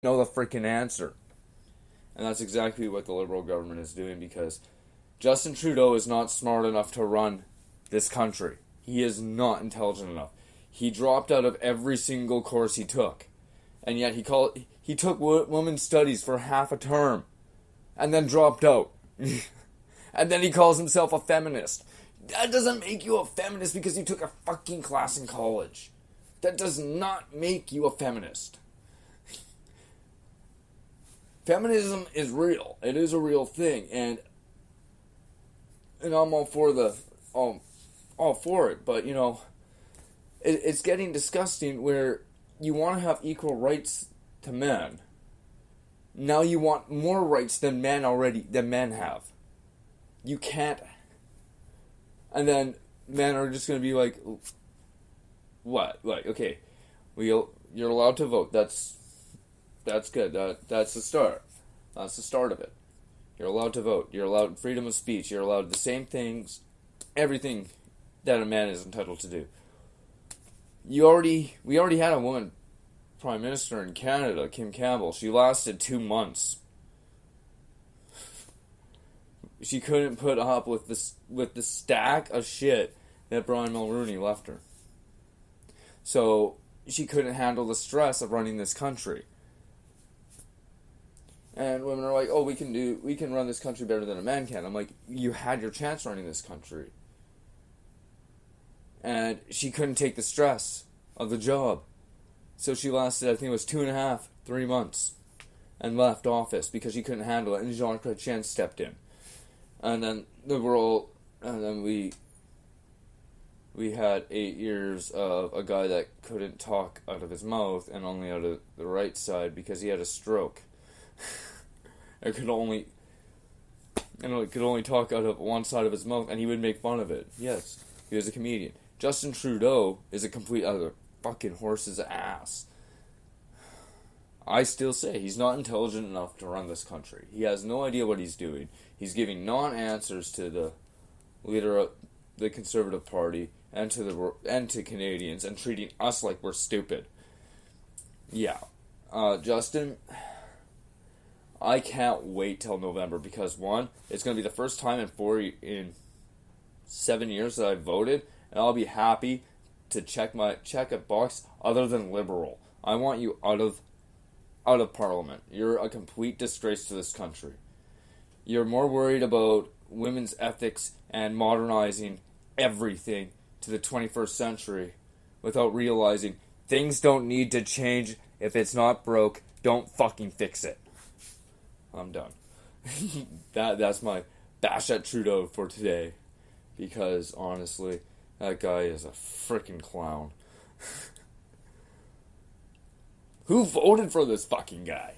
know the freaking answer. And that's exactly what the Liberal government is doing, because Justin Trudeau is not smart enough to run this country. He is not intelligent enough. He dropped out of every single course he took. And yet he took women's studies for half a term and then dropped out. And then he calls himself a feminist. That doesn't make you a feminist because you took a fucking class in college. That does not make you a feminist. Feminism is real. It is a real thing, and I'm all for it. But it's getting disgusting where you want to have equal rights to men. Now you want more rights than men have. You can't. And then men are just going to be like, what? Like, okay, you're allowed to vote. That's good. That's the start. That's the start of it. You're allowed to vote. You're allowed freedom of speech. You're allowed the same things, everything that a man is entitled to do. We already had a woman prime minister in Canada, Kim Campbell. She lasted 2 months. She couldn't put up with the stack of shit that Brian Mulroney left her. So she couldn't handle the stress of running this country. And women are like, oh, we can run this country better than a man can. I'm like, you had your chance running this country. And she couldn't take the stress of the job. So she lasted, I think it was 2.5, 3 months. And left office because she couldn't handle it. And Jean Chrétien stepped in. And then we had 8 years of a guy that couldn't talk out of his mouth and only out of the right side because he had a stroke. It could only talk out of one side of his mouth, and he would make fun of it. Yes, he was a comedian. Justin Trudeau is a complete other fucking horse's ass. I still say he's not intelligent enough to run this country. He has no idea what he's doing. He's giving non-answers to the leader of the Conservative Party and to Canadians, and treating us like we're stupid. Yeah, Justin, I can't wait till November because one, it's going to be the first time in 7 years that I voted, and I'll be happy to check a box other than Liberal. I want you out of Parliament. You're a complete disgrace to this country. You're more worried about women's ethics and modernizing everything to the 21st century without realizing things don't need to change. If it's not broke, don't fucking fix it. I'm done. That's my bash at Trudeau for today. Because, honestly, that guy is a freaking clown. Who voted for this fucking guy?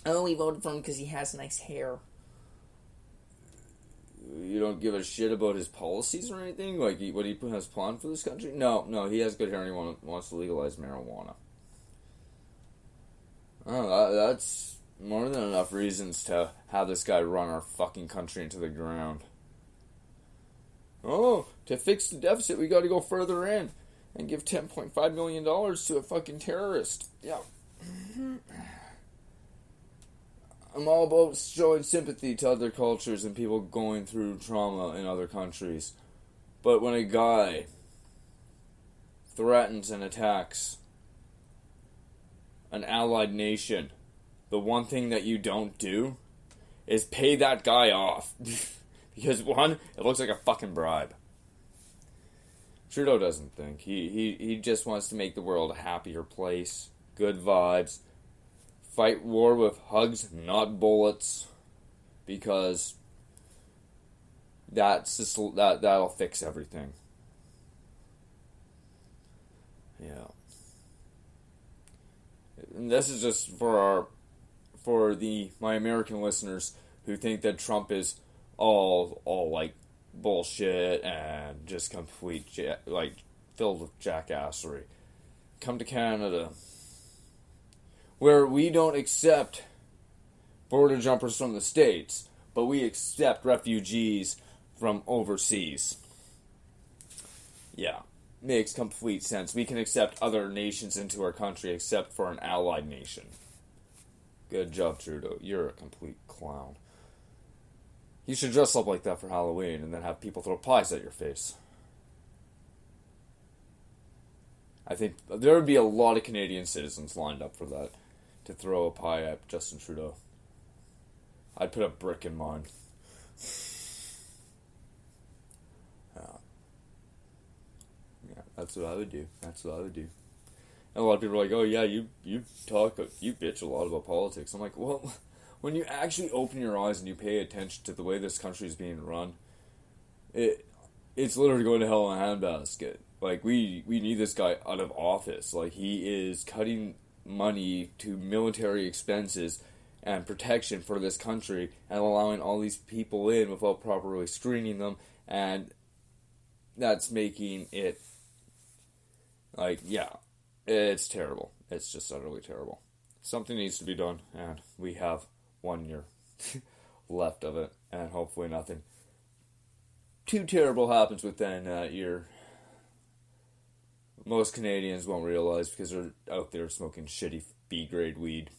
Oh, we voted for him because he has nice hair. You don't give a shit about his policies or anything? Like, what he has planned for this country? No, he has good hair and he wants to legalize marijuana. Oh, that's more than enough reasons to have this guy run our fucking country into the ground. Oh, to fix the deficit, we gotta go further in and give $10.5 million to a fucking terrorist. Yeah. I'm all about showing sympathy to other cultures and people going through trauma in other countries. But when a guy threatens and attacks an allied nation, the one thing that you don't do is pay that guy off. Because one, it looks like a fucking bribe. Trudeau doesn't think. He just wants to make the world a happier place. Good vibes. Fight war with hugs, not bullets. Because that'll fix everything. Yeah. And this is just for my American listeners who think that Trump is all like bullshit and just complete filled with jackassery. Come to Canada, where we don't accept border jumpers from the States, but we accept refugees from overseas. Yeah. makes complete sense. We can accept other nations into our country except for an allied nation. Good job, Trudeau. You're a complete clown. You should dress up like that for Halloween and then have people throw pies at your face. I think there would be a lot of Canadian citizens lined up for that, to throw a pie at Justin Trudeau. I'd put a brick in mine. Yeah, that's what I would do. That's what I would do. And a lot of people are like, oh yeah, you bitch a lot about politics. I'm like, well, when you actually open your eyes and you pay attention to the way this country is being run, it's literally going to hell in a handbasket. Like, we need this guy out of office. Like, he is cutting money to military expenses and protection for this country and allowing all these people in without properly screening them, and that's making it, like, yeah, it's terrible. It's just utterly terrible. Something needs to be done, and we have 1 year left of it, and hopefully nothing too terrible happens within that year. Most Canadians won't realize because they're out there smoking shitty B-grade weed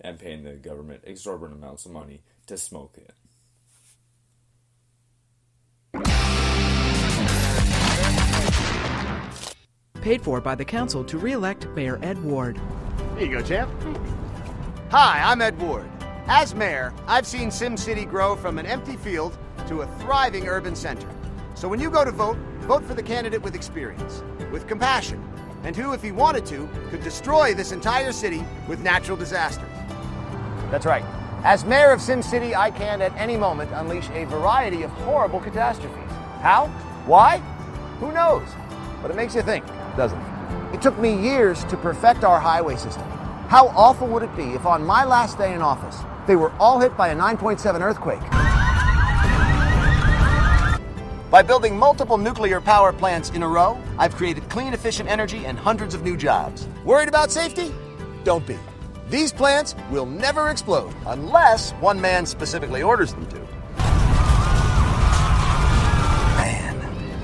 and paying the government exorbitant amounts of money to smoke it. Paid for by the council to re-elect Mayor Ed Ward. Here you go, champ. Hi, I'm Ed Ward. As mayor, I've seen SimCity grow from an empty field to a thriving urban center. So when you go to vote, vote for the candidate with experience, with compassion, and who, if he wanted to, could destroy this entire city with natural disasters. That's right. As mayor of SimCity, I can at any moment unleash a variety of horrible catastrophes. How? Why? Who knows? But it makes you think, doesn't it? It took me years to perfect our highway system. How awful would it be if on my last day in office, they were all hit by a 9.7 earthquake? By building multiple nuclear power plants in a row, I've created clean, efficient energy and hundreds of new jobs. Worried about safety? Don't be. These plants will never explode unless one man specifically orders them to. Man,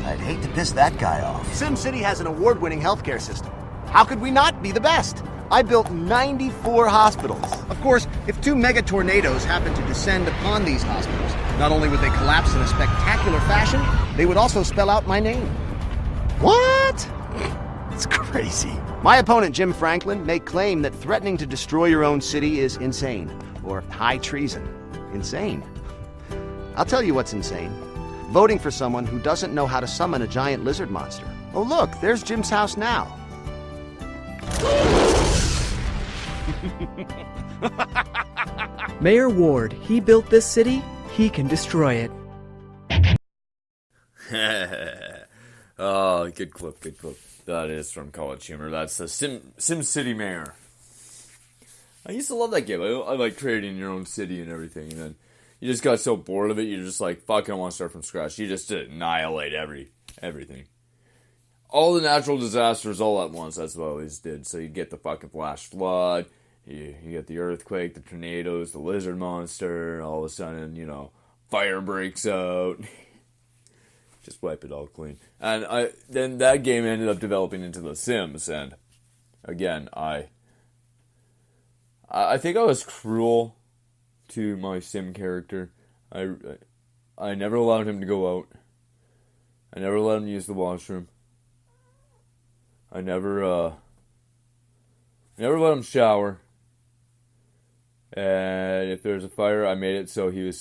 I'd hate to piss that guy off. SimCity has an award-winning healthcare system. How could we not be the best? I built 94 hospitals. Of course, if 2 mega tornadoes happened to descend upon these hospitals, not only would they collapse in a spectacular fashion, they would also spell out my name. What? It's crazy. My opponent, Jim Franklin, may claim that threatening to destroy your own city is insane, or high treason. Insane. I'll tell you what's insane. Voting for someone who doesn't know how to summon a giant lizard monster. Oh look, there's Jim's house now. Mayor Ward, he built this city, he can destroy it. Oh, good clip, good clip. That is from College Humor. That's the SimCity Mayor. I used to love that game. I like creating your own city and everything, and then you just got so bored of it, you're just like, fuck, I want to start from scratch. You just annihilate everything. All the natural disasters all at once, that's what I always did. So you get the fucking flash flood, you get the earthquake, the tornadoes, the lizard monster, all of a sudden, fire breaks out. Just wipe it all clean. And then that game ended up developing into The Sims, and again, I think I was cruel to my Sim character. I never allowed him to go out. I never let him use the washroom. I never let him shower. And if there's a fire, I made it so he was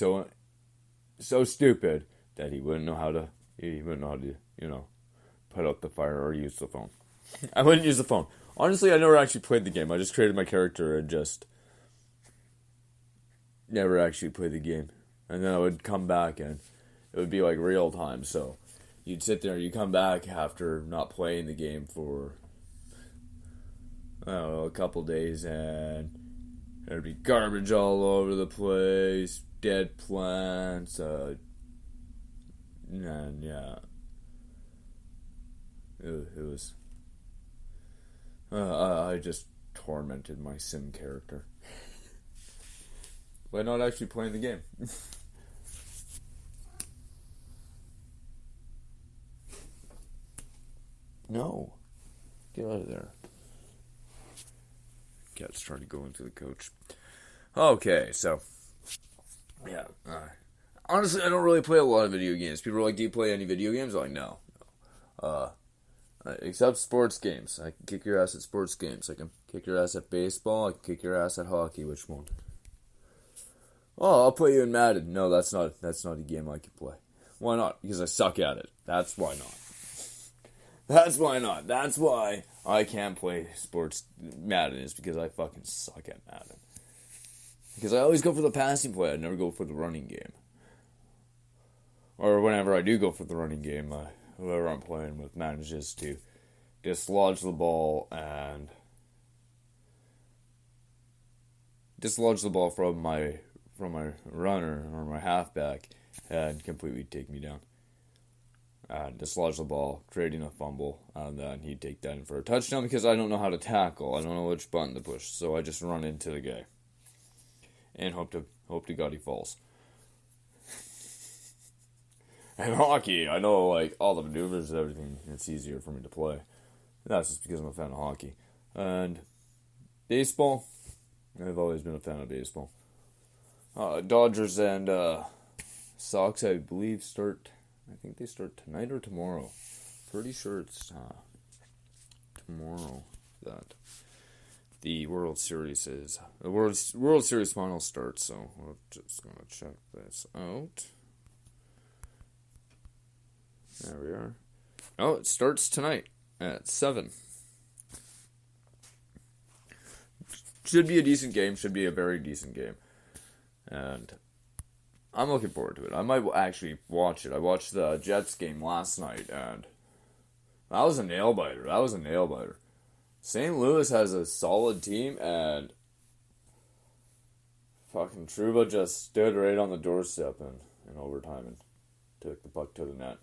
so stupid that he wouldn't know how to, put out the fire or use the phone. I wouldn't use the phone. Honestly, I never actually played the game. I just created my character and just never actually played the game. And then I would come back and it would be like real time. So you'd sit there and you come back after not playing the game for, I don't know, a couple days, and there'd be garbage all over the place, dead plants, and yeah. It was... I just tormented my Sim character. By not actually playing the game. No. Get out of there. Cat's trying to go into the coach. Okay, so. Yeah. Honestly, I don't really play a lot of video games. People are like, do you play any video games? I'm like, no. Except sports games. I can kick your ass at sports games. I can kick your ass at baseball. I can kick your ass at hockey. Which one? Oh, I'll play you in Madden. No, that's not a game I can play. Why not? Because I suck at it. That's why not. That's why not. That's why I can't play sports Madden, is because I fucking suck at Madden. Because I always go for the passing play. I never go for the running game. Or whenever I do go for the running game, whoever I'm playing with manages to dislodge the ball from my runner or my halfback and completely take me down. And dislodge the ball, creating a fumble, and then he'd take that in for a touchdown because I don't know how to tackle. I don't know which button to push, so I just run into the guy and hope to God he falls. And hockey, I know like all the maneuvers and everything. It's easier for me to play. That's just because I'm a fan of hockey. And baseball, I've always been a fan of baseball. Dodgers and Sox, I believe, start. I think they start tonight or tomorrow. Pretty sure it's tomorrow that the World Series is. The World Series final starts, so we're just going to check this out. There we are. Oh, it starts tonight at 7. Should be a decent game. Should be a very decent game. And I'm looking forward to it. I might actually watch it. I watched the Jets game last night, and that was a nail-biter. St. Louis has a solid team, and fucking Trouba just stood right on the doorstep in overtime and took the puck to the net.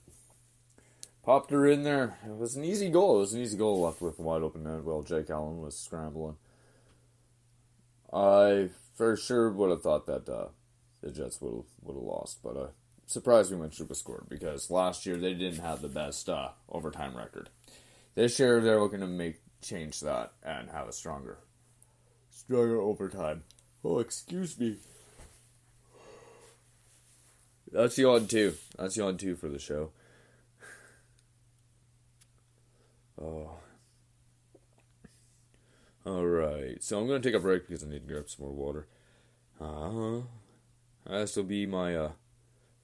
Popped her in there. It was an easy goal. Left with a wide open net while Jake Allen was scrambling. I for sure would have thought that the Jets would have lost, but I'm surprised when Trouba scored, because last year they didn't have the best overtime record. This year they're looking to change that and have a stronger overtime. Oh, excuse me. That's yawn 2. That's yawn 2 for the show. Oh. Alright, so I'm going to take a break because I need to grab some more water. This will be my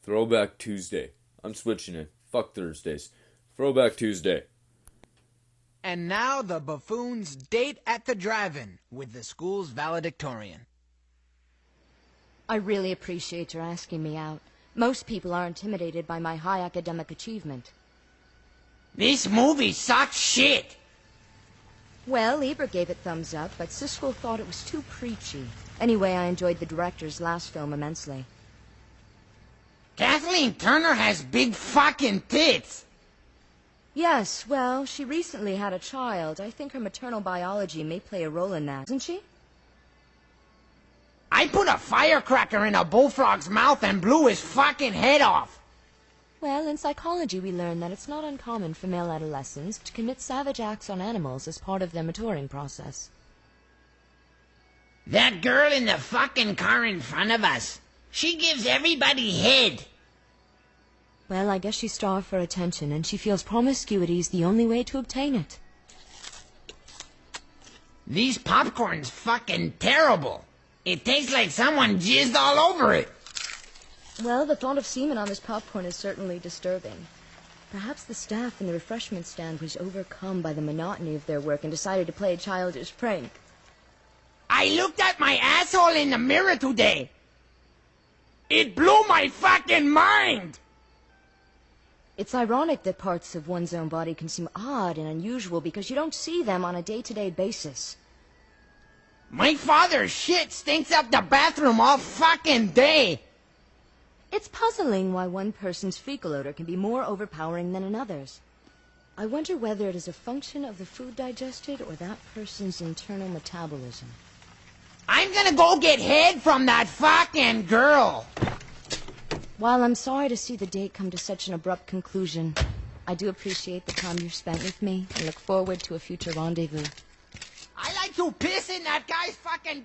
Throwback Tuesday. I'm switching it. Fuck Thursdays. Throwback Tuesday. And now the buffoon's date at the drive-in with the school's valedictorian. I really appreciate your asking me out. Most people are intimidated by my high academic achievement. This movie sucks shit! Well, Ebert gave it thumbs up, but Siskel thought it was too preachy. Anyway, I enjoyed the director's last film immensely. Kathleen Turner has big fucking tits! Yes, well, she recently had a child. I think her maternal biology may play a role in that, doesn't she? I put a firecracker in a bullfrog's mouth and blew his fucking head off! Well, in psychology we learn that it's not uncommon for male adolescents to commit savage acts on animals as part of their maturing process. That girl in the fucking car in front of us, she gives everybody head. Well, I guess she's starved for attention, and she feels promiscuity is the only way to obtain it. These popcorn's fucking terrible. It tastes like someone jizzed all over it. Well, the thought of semen on this popcorn is certainly disturbing. Perhaps the staff in the refreshment stand was overcome by the monotony of their work and decided to play a childish prank. I looked at my asshole in the mirror today. It blew my fucking mind! It's ironic that parts of one's own body can seem odd and unusual because you don't see them on a day-to-day basis. My father's shit stinks up the bathroom all fucking day. It's puzzling why one person's fecal odor can be more overpowering than another's. I wonder whether it is a function of the food digested or that person's internal metabolism. I'm gonna go get head from that fucking girl. While I'm sorry to see the date come to such an abrupt conclusion, I do appreciate the time you've spent with me and look forward to a future rendezvous. I like to piss in that guy's fucking